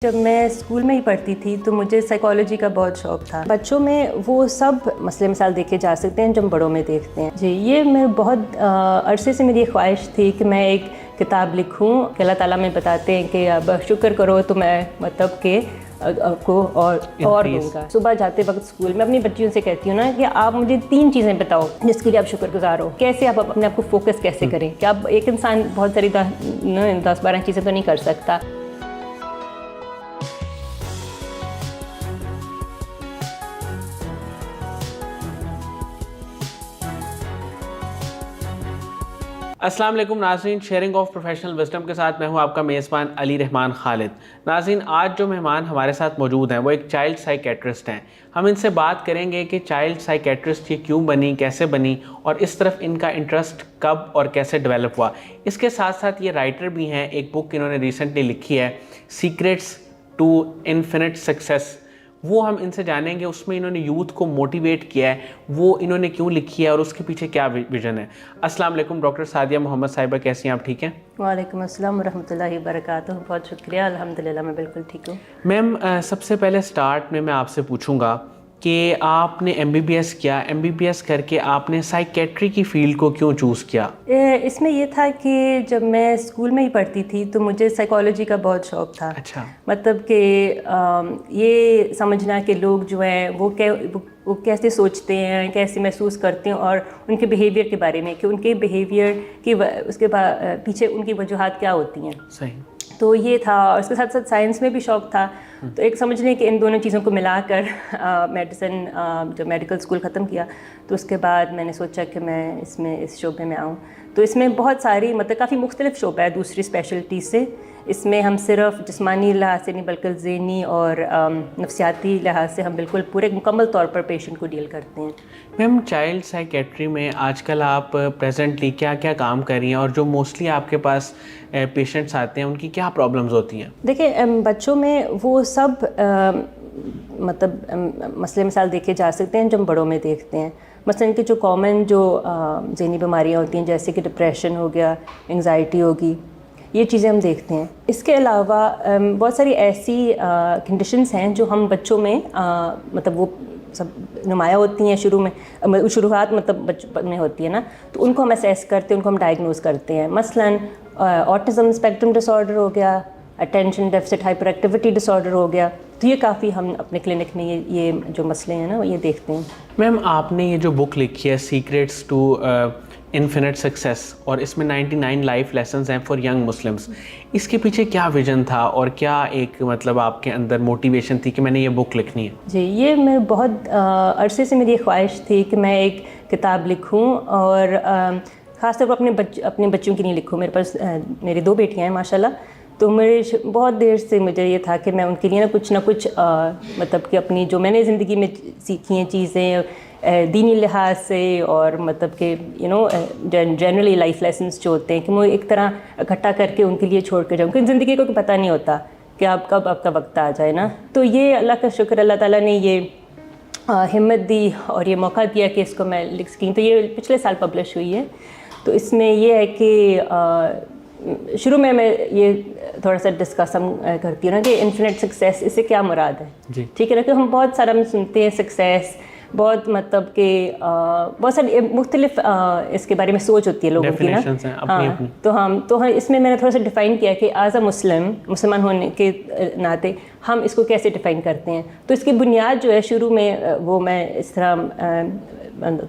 جب میں اسکول میں ہی پڑھتی تھی تو مجھے سائیکالوجی کا بہت شوق تھا. بچوں میں وہ سب مسئلے مثال دیکھے جا سکتے ہیں جو ہم بڑوں میں دیکھتے ہیں. جی یہ میں بہت عرصے سے میری خواہش تھی کہ میں ایک کتاب لکھوں کہ اللہ تعالیٰ میں بتاتے ہیں کہ اب شکر کرو تو میں مطلب کہ کو اور دوں گا. صبح جاتے وقت اسکول میں اپنی بچیوں سے کہتی ہوں نا کہ آپ مجھے 3 چیزیں بتاؤ جس کے لیے آپ شکر گزار ہو. کیسے آپ اپنے آپ کو فوکس کیسے کریں کہ آپ ایک انسان بہت ساری 10-12 چیزیں تو نہیں کر سکتا. السلام علیکم ناظرین، شیئرنگ آف پروفیشنل وزڈم کے ساتھ میں ہوں آپ کا میزبان علی رحمان خالد. ناظرین، آج جو مہمان ہمارے ساتھ موجود ہیں وہ ایک چائلڈ سائیکیٹرسٹ ہیں. ہم ان سے بات کریں گے کہ چائلڈ سائیکیٹرسٹ یہ کیوں بنی، کیسے بنی اور اس طرف ان کا انٹرسٹ کب اور کیسے ڈیولپ ہوا. اس کے ساتھ ساتھ یہ رائٹر بھی ہیں. ایک بک انہوں نے ریسنٹلی لکھی ہے، سیکریٹس ٹو انفینٹ سکسیس. وہ ہم ان سے جانیں گے. اس میں انہوں نے یوتھ کو موٹیویٹ کیا ہے، وہ انہوں نے کیوں لکھی ہے اور اس کے پیچھے کیا ویژن ہے. السلام علیکم ڈاکٹر سعدیہ محمد صاحبہ، کیسی ہیں آپ؟ ٹھیک ہیں؟ وعلیکم السلام ورحمۃ اللہ وبرکاتہ. بہت شکریہ، الحمدللہ میں بالکل ٹھیک ہوں. میم سب سے پہلے سٹارٹ میں آپ سے پوچھوں گا کہ آپ نے ایم بی بی ایس کیا، ایم بی بی ایس کر کے آپ نے سائیکیٹری کی فیلڈ کو کیوں چوز کیا؟ اس میں یہ تھا کہ جب میں اسکول میں ہی پڑھتی تھی تو مجھے سائیکالوجی کا بہت شوق تھا. اچھا. مطلب کہ یہ سمجھنا کہ لوگ جو ہیں وہ کیسے سوچتے ہیں، کیسے محسوس کرتے ہیں اور ان کے بیہیویئر کے بارے میں، کہ ان کے بیہیویئر کی اس کے پیچھے ان کی وجوہات کیا ہوتی ہیں. صحیح. تو یہ تھا، اور اس کے ساتھ ساتھ سائنس میں بھی شوق تھا. تو ایک سمجھ لیں کہ ان دونوں چیزوں کو ملا کر میڈیسن، جب میڈیکل اسکول ختم کیا تو اس کے بعد میں نے سوچا کہ میں اس شعبے میں آؤں. تو اس میں بہت ساری مطلب کافی مختلف شعبہ ہے دوسری اسپیشلٹی سے. اس میں ہم صرف جسمانی لحاظ سے نہیں بلکہ ذہنی اور نفسیاتی لحاظ سے ہم بالکل پورے مکمل طور پر پیشنٹ کو ڈیل کرتے ہیں. میم چائلڈ سائیکیٹری میں آج کل آپ پریزنٹلی کیا کیا کام کر رہی ہیں اور جو موسٹلی آپ کے پاس پیشنٹس آتے ہیں ان کی کیا پرابلمز ہوتی ہیں؟ دیکھیں بچوں میں وہ سب مطلب مسئلے مثال دیکھے جا سکتے ہیں جو ہم بڑوں میں دیکھتے ہیں. مثلاً کہ جو کامن جو ذہنی بیماریاں ہوتی ہیں جیسے کہ ڈپریشن ہو گیا، انگزائٹی ہوگی، یہ چیزیں ہم دیکھتے ہیں. اس کے علاوہ بہت ساری ایسی کنڈیشنز ہیں جو ہم بچوں میں مطلب وہ سب نمایاں ہوتی ہیں شروعات مطلب بچپن میں ہوتی ہے نا، تو ان کو ہم اسیس کرتے ہیں، ان کو ہم ڈائگنوز کرتے ہیں. مثلاً آٹزم اسپیکٹرم ڈس آرڈر ہو گیا، اٹینشن ڈیفیسٹ ہائپر ایکٹیویٹی ڈس آرڈر ہو گیا. تو یہ کافی ہم اپنے کلینک میں یہ جو مسئلے ہیں نا یہ دیکھتے ہیں. میم آپ نے یہ جو بک لکھی ہے سیکریٹس ٹو انفینٹ سکسیس، اور اس میں 99 لائف لیسنز ہیں فار ینگ مسلمس، اس کے پیچھے کیا ویژن تھا اور کیا ایک مطلب آپ کے اندر موٹیویشن تھی کہ میں نے یہ بک لکھنی ہے؟ جی یہ میں بہت عرصے سے میری خواہش تھی کہ میں ایک کتاب لکھوں، اور خاص طور پر اپنے بچوں کی نہیں لکھوں. میرے پاس میری 2 بیٹیاں ہیں ماشاء اللہ. تو میرے بہت دیر سے مجھے یہ تھا کہ میں ان کے لیے نہ کچھ مطلب کہ اپنی جو میں نے زندگی میں سیکھی ہیں چیزیں دینی لحاظ سے اور مطلب کہ جنرلی لائف لیسنس جو ہوتے ہیں کہ میں ایک طرح اکٹھا کر کے ان کے لیے چھوڑ کے جاؤں، کیونکہ زندگی کو پتہ نہیں ہوتا کہ آپ کب آپ کا وقت آ جائے نا. تو یہ اللہ کا شکر، اللہ تعالیٰ نے یہ ہمت دی اور یہ موقع دیا کہ اس کو میں لکھ سکیں. تو یہ پچھلے سال پبلش ہوئی ہے. تو اس میں یہ ہے کہ شروع میں یہ تھوڑا سا ڈسکس ہم کرتی ہوں نا کہ انفینٹ سکسیس، اس سے کیا مراد ہے. جی ٹھیک ہے نا، کہ ہم بہت سارا ہم سنتے ہیں سکسیس، بہت مطلب کہ بہت ساری مختلف اس کے بارے میں سوچ ہوتی ہے لوگوں کی نا. تو اس میں نے تھوڑا سا ڈیفائن کیا کہ ایز اے مسلمان ہونے کے ناطے ہم اس کو کیسے ڈیفائن کرتے ہیں. تو اس کی بنیاد جو ہے شروع میں وہ میں اس طرح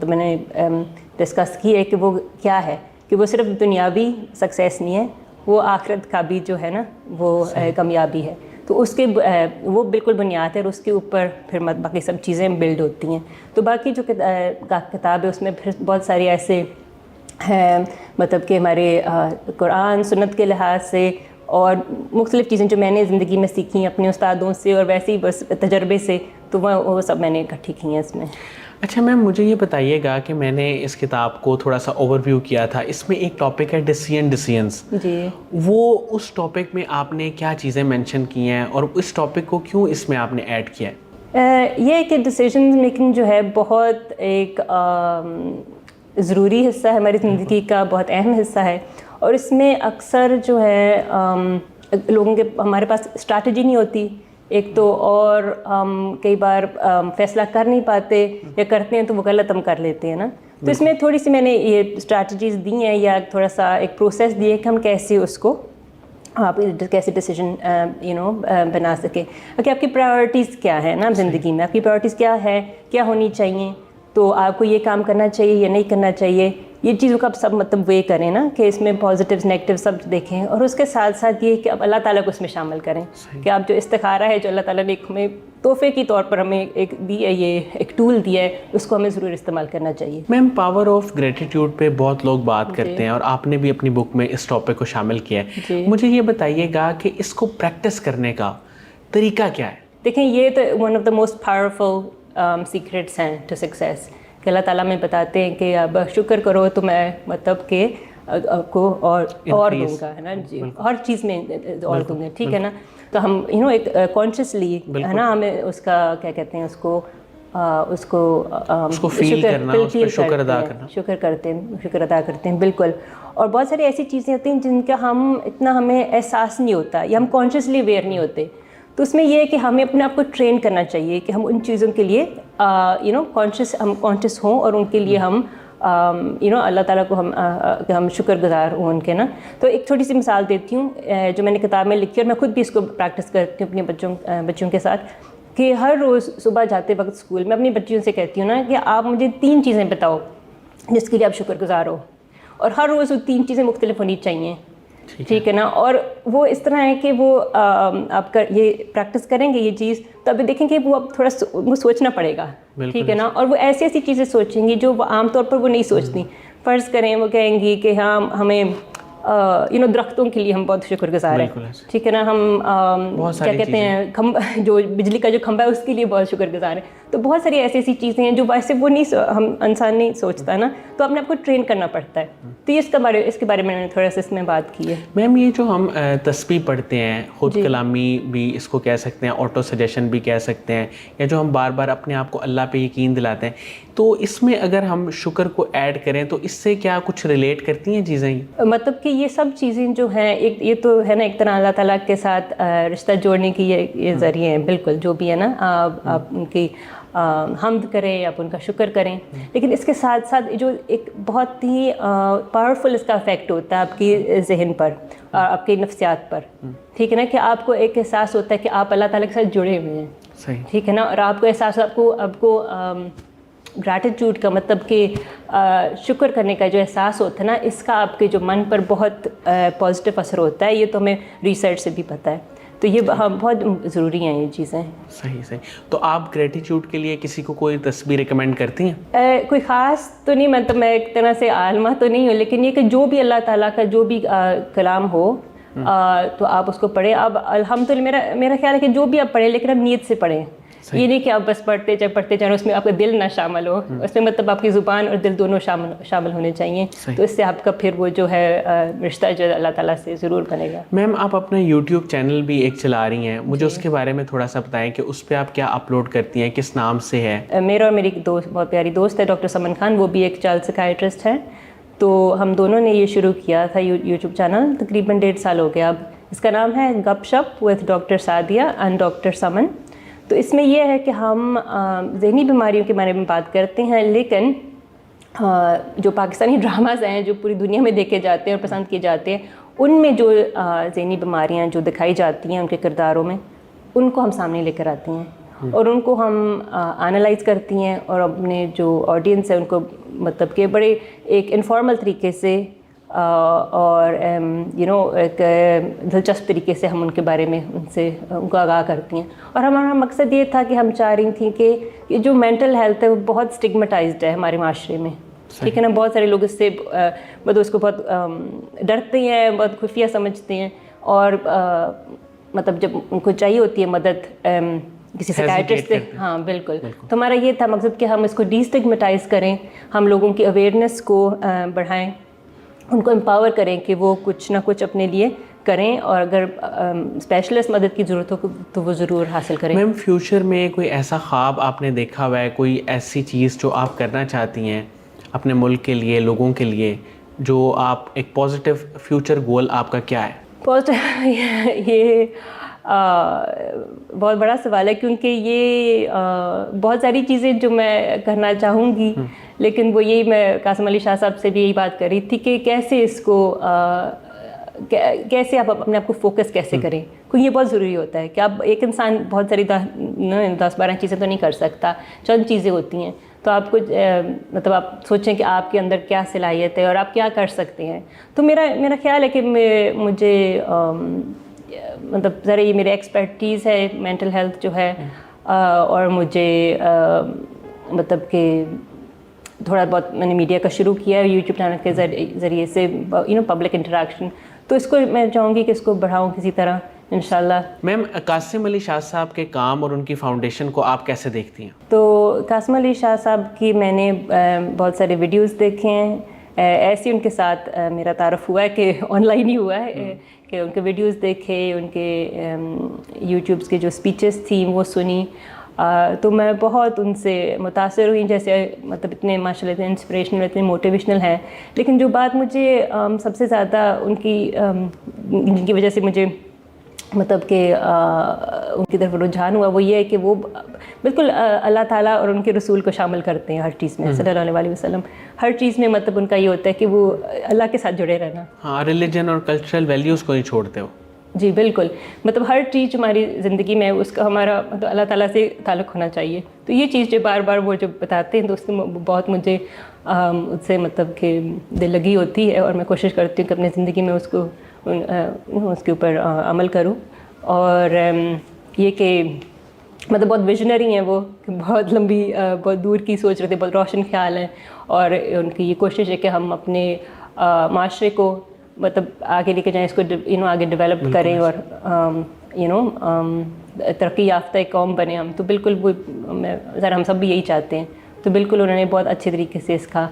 تو میں نے ڈسکس کی ہے کہ وہ کیا ہے، کہ وہ صرف دنیاوی سکسیس نہیں ہے، وہ آخرت کا بھی جو ہے نا وہ کامیابی ہے. تو اس کے وہ بالکل بنیاد ہے، اور اس کے اوپر پھر باقی سب چیزیں بلڈ ہوتی ہیں. تو باقی جو کتاب ہے اس میں پھر بہت ساری ایسے ہیں مطلب کہ ہمارے قرآن سنت کے لحاظ سے اور مختلف چیزیں جو میں نے زندگی میں سیکھی اپنے استادوں سے اور ویسے ہی بس تجربے سے، تو وہ سب میں نے اکٹھی کی ہیں اس میں. اچھا میم مجھے یہ بتائیے گا کہ میں نے اس کتاب کو تھوڑا سا اوور ویو کیا تھا. اس میں ایک ٹاپک ہے ڈیسیژنز. جی وہ اس ٹاپک میں آپ نے کیا چیزیں مینشن کی ہیں اور اس ٹاپک کو کیوں اس میں آپ نے ایڈ کیا ہے؟ یہ کہ ڈیسیژن میکنگ جو ہے بہت ایک ضروری حصہ ہے ہماری زندگی کا، بہت اہم حصہ ہے. اور اس میں اکثر جو ہے لوگوں کے ہمارے پاس اسٹریٹجی نہیں ہوتی ایک تو، اور ہم کئی بار فیصلہ کر نہیں پاتے، یا کرتے ہیں تو وہ غلط ہم کر لیتے ہیں نا. تو اس میں تھوڑی سی میں نے یہ اسٹریٹجیز دی ہیں، یا تھوڑا سا ایک پروسیس دی ہے کہ ہم کیسے اس کو آپ کیسے ڈیسیجن بنا سکیں کہ آپ کی پرائورٹیز کیا ہے نا زندگی میں، آپ کی پرائورٹیز کیا ہے، کیا ہونی چاہیے، تو آپ کو یہ کام کرنا چاہیے یا نہیں کرنا چاہیے. یہ چیزوں کا آپ سب مطلب وے کریں نا، کہ اس میں پازیٹیوز نیگیٹیو سب دیکھیں، اور اس کے ساتھ ساتھ یہ کہ اب اللہ تعالیٰ کو اس میں شامل کریں کہ آپ جو استخارہ ہے جو اللہ تعالیٰ نے ایک ہمیں تحفے کی طور پر ہمیں ایک دی ہے، یہ ایک ٹول دیا ہے، اس کو ہمیں ضرور استعمال کرنا چاہیے. میم پاور آف گریٹیٹیوڈ پہ بہت لوگ بات کرتے ہیں، اور آپ نے بھی اپنی بک میں اس ٹاپک کو شامل کیا ہے. مجھے یہ بتائیے گا کہ اس کو پریکٹس کرنے کا طریقہ کیا ہے؟ دیکھیں یہ تو one of the most powerful secrets ہیں ٹو سکسیس، کہ اللہ تعالیٰ میں بتاتے ہیں کہ اب شکر کرو تو میں مطلب کہ آپ کو اور دوں گا، ہے نا جی، ہر چیز میں اور دوں گا، ٹھیک ہے نا. تو ہم ایک کانشیسلی ہے نا ہمیں اس کا کیا کہتے ہیں اس کو فیل کرنا، اس پہ شکر ادا کرنا، شکر ادا کرتے ہیں بالکل. اور بہت ساری ایسی چیزیں ہوتی ہیں جن کا ہمیں احساس نہیں ہوتا، یا ہم کانشیسلی اویئر نہیں ہوتے. تو اس میں یہ ہے کہ ہمیں اپنے آپ کو ٹرین کرنا چاہیے کہ ہم ان چیزوں کے لیے کانشیس ہوں، اور ان کے لیے ہم اللہ تعالیٰ کو ہم شکر گزار ہوں ان کے نا. تو ایک چھوٹی سی مثال دیتی ہوں جو میں نے کتاب میں لکھی، اور میں خود بھی اس کو پریکٹس کرتی ہوں اپنے بچوں کے ساتھ، کہ ہر روز صبح جاتے وقت اسکول میں اپنی بچیوں سے کہتی ہوں نا کہ آپ مجھے 3 چیزیں بتاؤ جس کے لیے آپ شکر گزار ہو، اور ہر روز وہ 3 چیزیں مختلف ہونی چاہیے، ٹھیک ہے نا. اور وہ اس طرح ہے کہ وہ آپ یہ پریکٹس کریں گے یہ چیز، تو ابھی دیکھیں کہ وہ اب تھوڑا وہ سوچنا پڑے گا، ٹھیک ہے نا. اور وہ ایسی چیزیں سوچیں گی جو وہ عام طور پر وہ نہیں سوچتی. فرض کریں وہ کہیں گی کہ ہاں ہمیں درختوں کے لیے ہم بہت شکر گزار ہیں، ٹھیک ہے نا. ہم کیا کہتے ہیں جو بجلی کا جو کھمبا ہے اس کے لیے بہت شکر گزار ہیں. تو بہت ساری ایسی چیزیں ہیں جو ویسے وہ نہیں ہم انسان نہیں سوچتا نا، تو اپنے آپ کو ٹرین کرنا پڑتا ہے. تو یہ اس کے بارے میں نے تھوڑا سا اس میں بات کی ہے. میم یہ جو ہم تسبیح پڑھتے ہیں، خود کلامی بھی اس کو کہہ سکتے ہیں، آٹو سجیشن بھی کہہ سکتے ہیں، یا جو ہم بار بار اپنے آپ کو اللہ پہ یقین دلاتے ہیں، تو اس میں اگر ہم شکر کو ایڈ کریں تو اس سے کیا کچھ ریلیٹ کرتی ہیں چیزیں؟ مطلب کہ یہ سب چیزیں جو ہیں یہ تو ہے نا ایک طرح اللہ تعالیٰ کے ساتھ رشتہ جوڑنے کی یہ ذریعے ہیں، بالکل جو بھی ہے نا. آپ ان کی حمد کریں، آپ ان کا شکر کریں، لیکن اس کے ساتھ ساتھ جو ایک بہت ہی پاورفل اس کا افیکٹ ہوتا ہے آپ کی ذہن پر اور آپ کی نفسیات پر، ٹھیک ہے نا. کہ آپ کو ایک احساس ہوتا ہے کہ آپ اللہ تعالیٰ کے ساتھ جڑے ہوئے ہیں، ٹھیک ہے نا. اور آپ کو احساس آپ کو گریٹیٹیوڈ کا مطلب کہ شکر کرنے کا جو احساس ہوتا ہے نا، اس کا آپ کے جو من پر بہت پازیٹیو اثر ہوتا ہے. یہ تو ہمیں ریسرچ سے بھی پتہ ہے. تو یہ بہت ضروری ہیں یہ چیزیں. صحیح. تو آپ گریٹیٹیوڈ کے لیے کسی کو کوئی تسبیح ریکمینڈ کرتی ہیں؟ کوئی خاص تو نہیں، مطلب میں ایک طرح سے عالمہ تو نہیں ہوں، لیکن یہ کہ جو بھی اللہ تعالیٰ کا جو بھی کلام ہو تو آپ اس کو پڑھیں. اب الحمدللہ میرا خیال ہے کہ جو بھی آپ پڑھیں لیکن آپ نیت سے پڑھیں. یہ نہیں کہ آپ بس پڑھتے جائیں اس میں آپ کا دل نہ شامل ہو، اس میں مطلب آپ کی زبان اور دل دونوں شامل ہونے چاہیے. تو اس سے آپ کا پھر وہ جو ہے رشتہ جو اللہ تعالیٰ سے ضرور بنے گا. میم آپ اپنا یوٹیوب چینل بھی ایک چلا رہی ہیں، مجھے اس کے بارے میں تھوڑا سا بتائیں کہ اس پہ آپ کیا اپلوڈ کرتی ہیں، کس نام سے ہے؟ میرا اور میری دوست بہت پیاری دوست ہے ڈاکٹر سمن خان، وہ بھی ایک چائلڈ سائیکیٹرسٹ ہیں. تو ہم دونوں نے یہ شروع کیا تھا یوٹیوب چینل، تقریباً 1.5 سال ہو گیا. اب اس کا نام ہے گپ شپ with doctor Sadia and doctor Saman. تو اس میں یہ ہے کہ ہم ذہنی بیماریوں کے بارے میں بات کرتے ہیں، لیکن جو پاکستانی ڈراماز ہیں جو پوری دنیا میں دیکھے جاتے ہیں اور پسند کیے جاتے ہیں، ان میں جو ذہنی بیماریاں جو دکھائی جاتی ہیں ان کے کرداروں میں، ان کو ہم سامنے لے کر آتی ہیں اور ان کو ہم انالائز کرتی ہیں، اور اپنے جو آڈینس ہے ان کو مطلب کہ بڑے ایک انفارمل طریقے سے اور ایک دلچسپ طریقے سے ہم ان کے بارے میں ان کو آگاہ کرتی ہیں. اور ہمارا مقصد یہ تھا کہ ہم چاہ رہی تھیں کہ یہ جو مینٹل ہیلتھ ہے وہ بہت اسٹگمیٹائزڈ ہے ہمارے معاشرے میں، ٹھیک ہے نا. بہت سارے لوگ اس سے مطلب اس کو بہت ڈرتے ہیں، بہت خفیہ سمجھتے ہیں، اور مطلب جب ان کو چاہیے ہوتی ہے مدد کسی سائیکیٹرسٹ سے، ہاں بالکل. تو ہمارا یہ تھا مقصد کہ ہم اس کو ڈی اسٹگمیٹائز کریں، ہم لوگوں کی اویئرنیس کو بڑھائیں، ان کو امپاور کریں کہ وہ کچھ نہ کچھ اپنے لیے کریں، اور اگر اسپیشلسٹ مدد کی ضرورت ہو تو وہ ضرور حاصل کریں. میم فیوچر میں کوئی ایسا خواب آپ نے دیکھا ہوا ہے، کوئی ایسی چیز جو آپ کرنا چاہتی ہیں اپنے ملک کے لیے، لوگوں کے لیے، جو آپ ایک پازیٹیو فیوچر گول آپ کا کیا ہے؟ یہ بہت بڑا سوال ہے، کیونکہ یہ بہت ساری چیزیں جو میں کرنا چاہوں گی، لیکن وہ یہی میں قاسم علی شاہ صاحب سے بھی یہی بات کر رہی تھی کہ کیسے اس کو کیسے آپ اپنے آپ کو فوکس کیسے کریں، کیونکہ یہ بہت ضروری ہوتا ہے کہ آپ ایک انسان بہت ساری 10-12 چیزیں تو نہیں کر سکتا، چند چیزیں ہوتی ہیں، تو آپ کو مطلب آپ سوچیں کہ آپ کے اندر کیا صلاحیت ہے اور آپ کیا کر سکتے ہیں. تو میرا خیال ہے کہ مجھے مطلب ذرا یہ میری ایکسپرٹیز ہے مینٹل ہیلتھ جو ہے، اور مجھے مطلب کہ تھوڑا بہت میں نے میڈیا کا شروع کیا ہے یوٹیوب چینل کے ذریعے سے، پبلک انٹریکشن، تو اس کو میں چاہوں گی کہ اس کو بڑھاؤں کسی طرح انشاءاللہ. میم قاسم علی شاہ صاحب کے کام اور ان کی فاؤنڈیشن کو آپ کیسے دیکھتی ہیں؟ تو قاسم علی شاہ صاحب کی میں نے بہت سارے ویڈیوز دیکھے ہیں، ایسے ان کے ساتھ میرا تعارف ہوا ہے کہ آن لائن ہی ہوا ہے، کہ ان کے ویڈیوز دیکھے، ان کے یوٹیوبس کے جو اسپیچز تھیں وہ سنی، تو میں بہت ان سے متاثر ہوئی، جیسے مطلب اتنے ماشاء اللہ اتنے انسپریشنل اتنے موٹیویشنل ہیں. لیکن جو بات مجھے سب سے زیادہ ان کی وجہ سے مجھے مطلب کہ ان کی طرف رجحان ہوا، وہ یہ ہے کہ وہ بالکل اللہ تعالیٰ اور ان کے رسول کو شامل کرتے ہیں ہر چیز میں، صلی اللہ علیہ وسلم، ہر چیز میں مطلب ان کا یہ ہوتا ہے کہ وہ اللہ کے ساتھ جڑے رہنا. ہاں، ریلیجن اور کلچرل ویلیوز کو نہیں چھوڑتے ہو. جی بالکل، مطلب ہر چیز ہماری زندگی میں اس کا ہمارا مطلب اللہ تعالیٰ سے تعلق ہونا چاہیے. تو یہ چیز جو بار بار وہ جو بتاتے ہیں تو اس سے بہت مجھے اس سے مطلب کہ دل لگی ہوتی ہے، اور میں کوشش کرتی ہوں کہ اپنی زندگی میں اس کے اوپر عمل کروں. اور یہ کہ مطلب بہت ویژنری ہیں وہ، بہت لمبی بہت دور کی سوچ رہے تھے، بہت روشن خیال ہیں، اور ان کی یہ کوشش ہے کہ ہم اپنے معاشرے کو مطلب آگے لے کے جائیں، اس کو آگے ڈیولپ کریں، اور ترقی یافتہ ایک قوم بنے ہم. تو بالکل وہ ذرا ہم سب بھی یہی چاہتے ہیں. تو بالکل انہوں نے بہت اچھے طریقے سے اس کا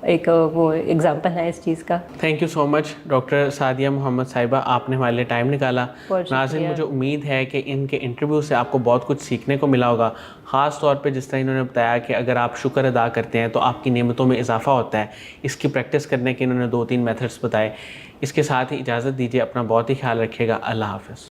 ایک وہ ایگزامپل ہے اس چیز کا. Thank you so much doctor Sadia Muhammad صاحبہ، آپ نے ہمارے لیے ٹائم نکالا. ناظرین، مجھے امید ہے کہ ان کے انٹرویو سے آپ کو بہت کچھ سیکھنے کو ملا ہوگا، خاص طور پہ جس طرح انہوں نے بتایا کہ اگر آپ شکر ادا کرتے ہیں تو آپ کی نعمتوں میں اضافہ ہوتا ہے. اس کی پریکٹس کرنے کے انہوں نے 2-3 میتھڈس بتائے. اس کے ساتھ ہی اجازت دیجیے، اپنا بہت ہی خیال رکھیے گا. اللہ حافظ.